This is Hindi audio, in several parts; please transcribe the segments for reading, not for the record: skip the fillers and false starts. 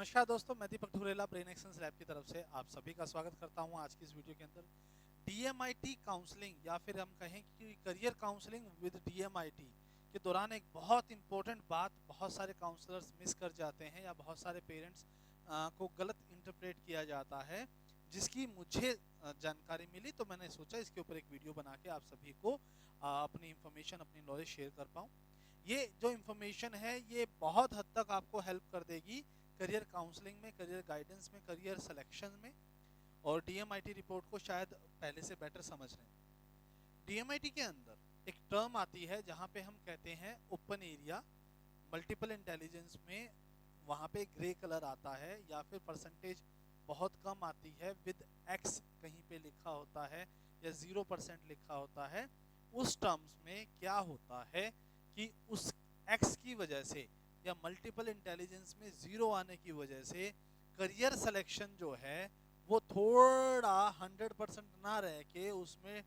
नमस्कार दोस्तों, मैं दीपक धुरेला ब्रेन एक्सचेंज लैब की तरफ से आप सभी का स्वागत करता हूं। आज की इस वीडियो के अंदर डीएमआईटी काउंसलिंग या फिर हम कहें कि करियर काउंसलिंग विद डीएमआईटी के दौरान एक बहुत इंपॉर्टेंट बात बहुत सारे काउंसलर्स मिस कर जाते हैं या बहुत सारे पेरेंट्स को गलत इंटरप्रेट किया जाता है, जिसकी मुझे जानकारी मिली तो मैंने सोचा इसके ऊपर एक वीडियो बना के आप सभी को अपनी इंफॉर्मेशन, अपनी नॉलेज शेयर कर पाऊँ। ये जो इन्फॉर्मेशन है ये बहुत हद तक आपको हेल्प कर देगी करियर काउंसलिंग में, करियर गाइडेंस में, करियर सिलेक्शन में, और डीएमआईटी रिपोर्ट को शायद पहले से बेटर समझ रहे हैं। डीएमआईटी के अंदर एक टर्म आती है जहां पे हम कहते हैं ओपन एरिया। मल्टीपल इंटेलिजेंस में वहां पे ग्रे कलर आता है या फिर परसेंटेज बहुत कम आती है विद एक्स कहीं पे लिखा होता है या 0% लिखा होता है। उस टर्म्स में क्या होता है कि उस एक्स की वजह से या मल्टीपल इंटेलिजेंस में 0 आने की वजह से करियर सिलेक्शन जो है वो थोड़ा 100% ना रह के उसमें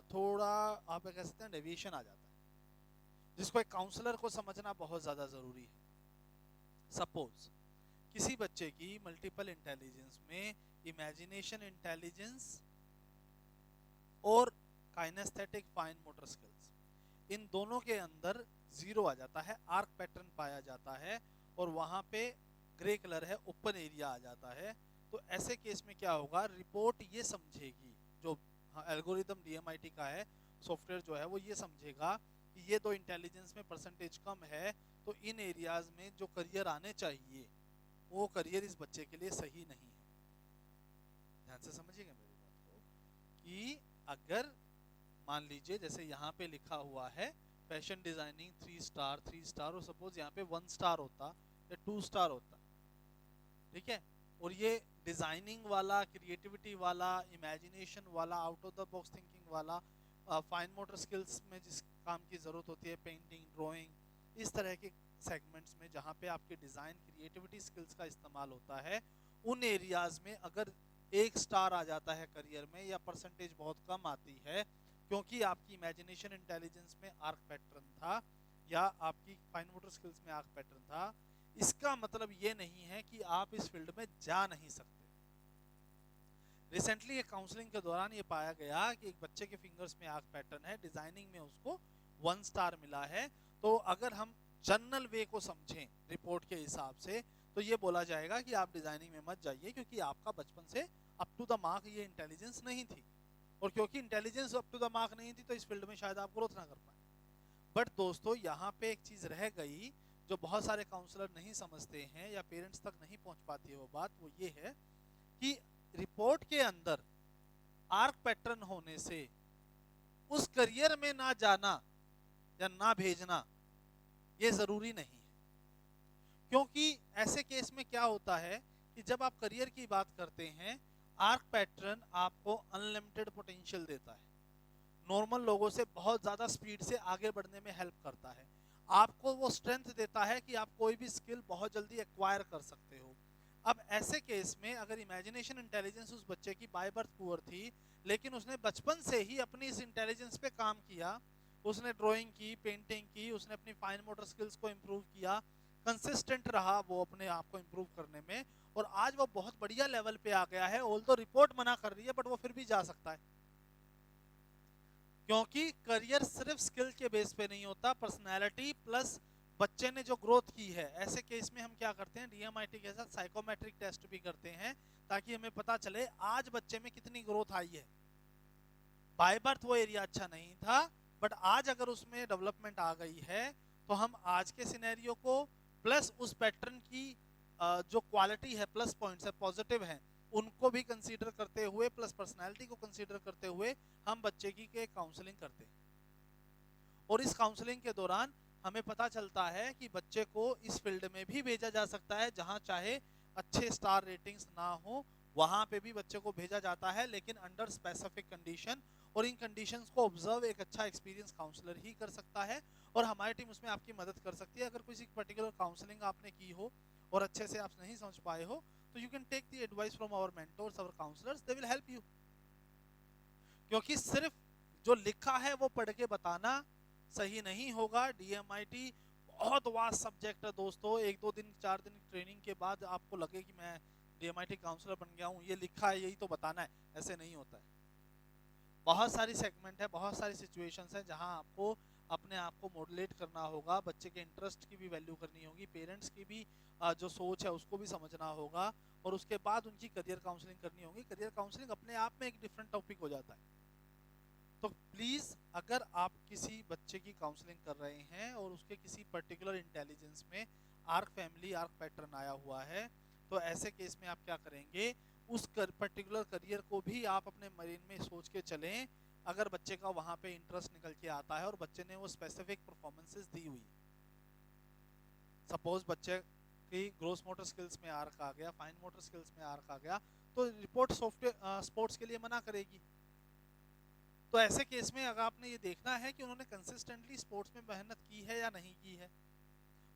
थोड़ा आप कह सकते हैं डेविएशन आ जाता है, जिसको एक काउंसलर को समझना बहुत ज़्यादा ज़रूरी है। सपोज किसी बच्चे की मल्टीपल इंटेलिजेंस में इमेजिनेशन इंटेलिजेंस और काइनेस्थेटिक फाइन मोटर स्किल्स, इन दोनों के अंदर 0 आ जाता है, आर्क पैटर्न पाया जाता है और वहां पे ग्रे कलर है, ओपन एरिया आ जाता है। तो ऐसे केस में क्या होगा, रिपोर्ट ये समझेगी, जो एल्गोरिदम डीएमआईटी का है, सॉफ्टवेयर जो है वो ये समझेगा कि ये दो इंटेलिजेंस में परसेंटेज कम है, तो इन एरियाज में जो करियर आने चाहिए वो करियर इस बच्चे के लिए सही नहीं है। ध्यान से समझिएगा मेरी बात को कि अगर मान लीजिए जैसे यहाँ पे लिखा हुआ है फैशन डिजाइनिंग 3 स्टार 3 स्टार, और सपोज यहाँ पे 1 स्टार होता या 2 स्टार होता, ठीक है, और ये डिजाइनिंग वाला, क्रिएटिविटी वाला, इमेजिनेशन वाला, out of the box thinking वाला, फाइन मोटर स्किल्स में जिस काम की जरूरत होती है, पेंटिंग, ड्राइंग, इस तरह के सेगमेंट्स में जहाँ पे आपके डिजाइन, क्रिएटिविटी स्किल्स का इस्तेमाल होता है, उन एरियाज में अगर 1 स्टार आ जाता है करियर में या परसेंटेज बहुत कम आती है क्योंकि आपकी इमेजिनेशन इंटेलिजेंस में आर्क पैटर्न था या आपकी फाइन मोटर स्किल्स में आर्क पैटर्न था, इसका मतलब ये नहीं है कि आप इस फील्ड में जा नहीं सकते। रिसेंटली एक काउंसलिंग के दौरान ये पाया गया कि एक बच्चे के फिंगर्स में आर्क पैटर्न है, डिजाइनिंग में उसको 1 स्टार मिला है। तो अगर हम जनरल वे को समझें रिपोर्ट के हिसाब से तो ये बोला जाएगा कि आप डिजाइनिंग में मत जाइए क्योंकि आपका बचपन से अप टू द मार्क ये इंटेलिजेंस नहीं थी, और क्योंकि intelligence up to the mark नहीं थी तो इस फील्ड में शायद आप ग्रोथ ना कर पाए। बट दोस्तों यहाँ पे एक चीज रह गई जो बहुत सारे काउंसलर नहीं समझते हैं या पेरेंट्स तक नहीं पहुंच पाती है, वो बात वो ये है कि रिपोर्ट के अंदर आर्क पैटर्न होने से उस करियर में ना जाना या ना भेजना ये जरूरी नहीं है। क्योंकि ऐसे केस में क्या होता है कि जब आप करियर की बात करते हैं, आर्क पैटर्न आपको अनलिमिटेड पोटेंशियल देता है, नॉर्मल लोगों से बहुत ज्यादा स्पीड से आगे बढ़ने में हेल्प करता है, आपको वो स्ट्रेंथ देता है कि आप कोई भी स्किल बहुत जल्दी एक्वायर कर सकते हो। अब ऐसे केस में अगर इमेजिनेशन इंटेलिजेंस उस बच्चे की बाय बर्थ पुअर थी लेकिन उसने बचपन से ही अपनी इस इंटेलिजेंस पे काम किया, उसने ड्राइंग की, पेंटिंग की, उसने अपनी फाइन मोटर स्किल्स को इम्प्रूव किया, कंसिस्टेंट रहा वो अपने आप को इम्प्रूव करने में, और आज वो बहुत बढ़िया लेवल पे आ गया है। ऑल्दो रिपोर्ट मना कर रही है बट वो फिर भी जा सकता है, क्योंकि करियर सिर्फ स्किल के बेस पे नहीं होता, पर्सनैलिटी प्लस बच्चे ने जो ग्रोथ की है। ऐसे केस में हम क्या करते हैं, डीएमआईटी के साथ साइकोमेट्रिक टेस्ट भी करते हैं ताकि हमें पता चले आज बच्चे में कितनी ग्रोथ आई है। बाय बर्थ वो एरिया अच्छा नहीं था बट आज अगर उसमें डेवलपमेंट आ गई है तो हम आज के सिनेरियो को प्लस उस पैटर्न की जो क्वालिटी है, प्लस पॉइंट्स है, पॉजिटिव हैं, उनको भी कंसीडर करते हुए, प्लस पर्सनालिटी को कंसीडर करते हुए हम बच्चे की के काउंसलिंग करते हैं। और इस काउंसलिंग के दौरान हमें पता चलता है कि बच्चे को इस फील्ड में भी भेजा जा सकता है जहां चाहे अच्छे स्टार रेटिंग्स ना हो, वहां पे भी बच्चे को भेजा जाता है, लेकिन अंडर स्पेसिफिक कंडीशन, और इन कंडीशंस को ऑब्जर्व एक अच्छा एक्सपीरियंस काउंसलर ही कर सकता है, और हमारी टीम उसमें आपकी मदद कर सकती है। अगर किसी पर्टिकुलर काउंसलिंग आपने की हो और अच्छे से आप नहीं समझ पाए हो तो you can take the advice from our mentors, our counsellors, they will help you. क्योंकि सिर्फ जो लिखा है वो पढ़ के बताना सही नहीं होगा। डीएमआईटी बहुत वास्ट सब्जेक्ट है दोस्तों। 1-2 दिन 4 दिन ट्रेनिंग के बाद आपको लगे कि मैं DMIT काउंसलर बन गया हूँ, ये लिखा है यही तो बताना है, ऐसे नहीं होता है। बहुत सारी सेगमेंट है, बहुत सारी सिचुएशंस है जहां आपको अपने आप को मॉडुलेट करना होगा, बच्चे के इंटरेस्ट की भी वैल्यू करनी होगी, पेरेंट्स की भी जो सोच है उसको भी समझना होगा, और उसके बाद उनकी करियर काउंसलिंग करनी होगी। करियर काउंसलिंग अपने आप में एक डिफरेंट टॉपिक हो जाता है। तो प्लीज अगर आप किसी बच्चे की काउंसलिंग कर रहे हैं और उसके किसी पर्टिकुलर इंटेलिजेंस में आर्क फैमिली आर्क पैटर्न आया हुआ है, तो ऐसे केस में आप क्या करेंगे, उस पर्टिकुलर करियर को भी आप अपने माइंड में सोच के चलें। अगर बच्चे का वहां पे इंटरेस्ट निकल के आता है और बच्चे ने वो स्पेसिफिक परफॉर्मेंसेस दी हुई, सपोज बच्चे की ग्रोस मोटर स्किल्स में आर्क आ गया, फाइन मोटर स्किल्स में आर्क आ गया, तो रिपोर्ट सॉफ्टवेयर स्पोर्ट्स के लिए मना करेगी। तो ऐसे केस में अगर आपने ये देखना है कि उन्होंने कंसिस्टेंटली स्पोर्ट्स में मेहनत की है या नहीं की है,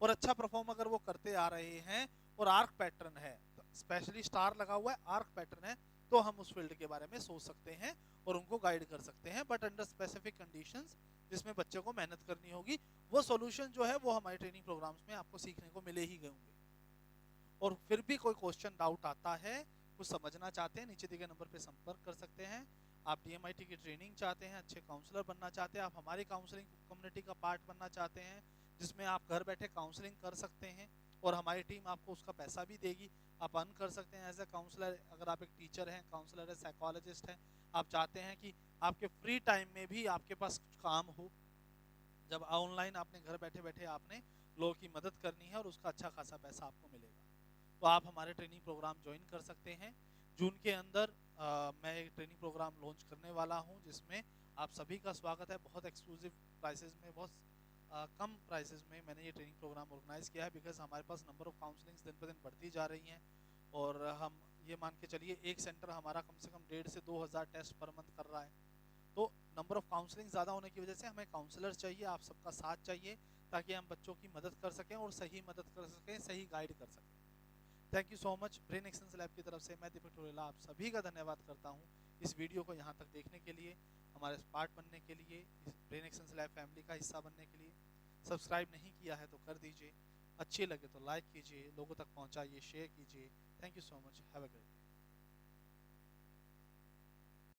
और अच्छा परफॉर्म अगर वो करते आ रहे हैं और आर्क पैटर्न है, स्पेशली स्टार लगा हुआ है, आर्क पैटर्न है, तो हम उस फील्ड के बारे में सोच सकते हैं और उनको गाइड कर सकते हैं, बट अंडर स्पेसिफिक कंडीशंस जिसमें बच्चे को मेहनत करनी होगी। वो सॉल्यूशन जो है वो हमारे ट्रेनिंग प्रोग्राम्स में आपको सीखने को मिले ही होंगे। और फिर भी कोई क्वेश्चन डाउट आता है, कुछ समझना चाहते हैं, नीचे दिए गए नंबर पे संपर्क कर सकते हैं। आप DMIT की ट्रेनिंग चाहते हैं, अच्छे काउंसलर बनना चाहते हैं, आप हमारी काउंसलिंग कम्युनिटी का पार्ट बनना चाहते हैं जिसमें आप घर बैठे काउंसलिंग कर सकते हैं और हमारी टीम आपको उसका पैसा भी देगी, आप अर्न कर सकते हैं एज ए काउंसलर। अगर आप एक टीचर हैं, काउंसलर है, साइकोलॉजिस्ट हैं, आप चाहते हैं कि आपके फ्री टाइम में भी आपके पास कुछ काम हो, जब ऑनलाइन आपने घर बैठे बैठे आपने लोगों की मदद करनी है और उसका अच्छा खासा पैसा आपको मिलेगा, तो आप हमारे ट्रेनिंग प्रोग्राम ज्वाइन कर सकते हैं। जून के अंदर मैं एक ट्रेनिंग प्रोग्राम लॉन्च करने वाला हूं जिसमें आप सभी का स्वागत है। बहुत एक्सक्लूसिव प्राइसेस में, बहुत कम प्राइसेस में मैंने ये ट्रेनिंग प्रोग्राम ऑर्गेनाइज किया है, बिकॉज हमारे पास नंबर ऑफ काउंसलिंग्स दिन पर दिन बढ़ती जा रही हैं, और हम ये मान के चलिए एक सेंटर हमारा कम से कम 1,500 से 2,000 टेस्ट पर मंथ कर रहा है। तो नंबर ऑफ काउंसलिंग ज़्यादा होने की वजह से हमें काउंसलर चाहिए, आप सबका साथ चाहिए, ताकि हम बच्चों की मदद कर सकें और सही मदद कर सकें, सही गाइड कर सकें। Thank you so much. Brain exchange lab की तरफ से मैं दीपक टोरेला आप सभी का धन्यवाद करता हूँ इस वीडियो को यहाँ तक देखने के लिए, हमारे पार्ट बनने के लिए, इस ब्रेन एक्सचेंज लैब फैमिली का हिस्सा बनने के लिए। सब्सक्राइब नहीं किया है तो कर दीजिए, अच्छी लगे तो लाइक कीजिए, लोगों तक पहुँचाइए, शेयर कीजिए। Thank you so much, have a great.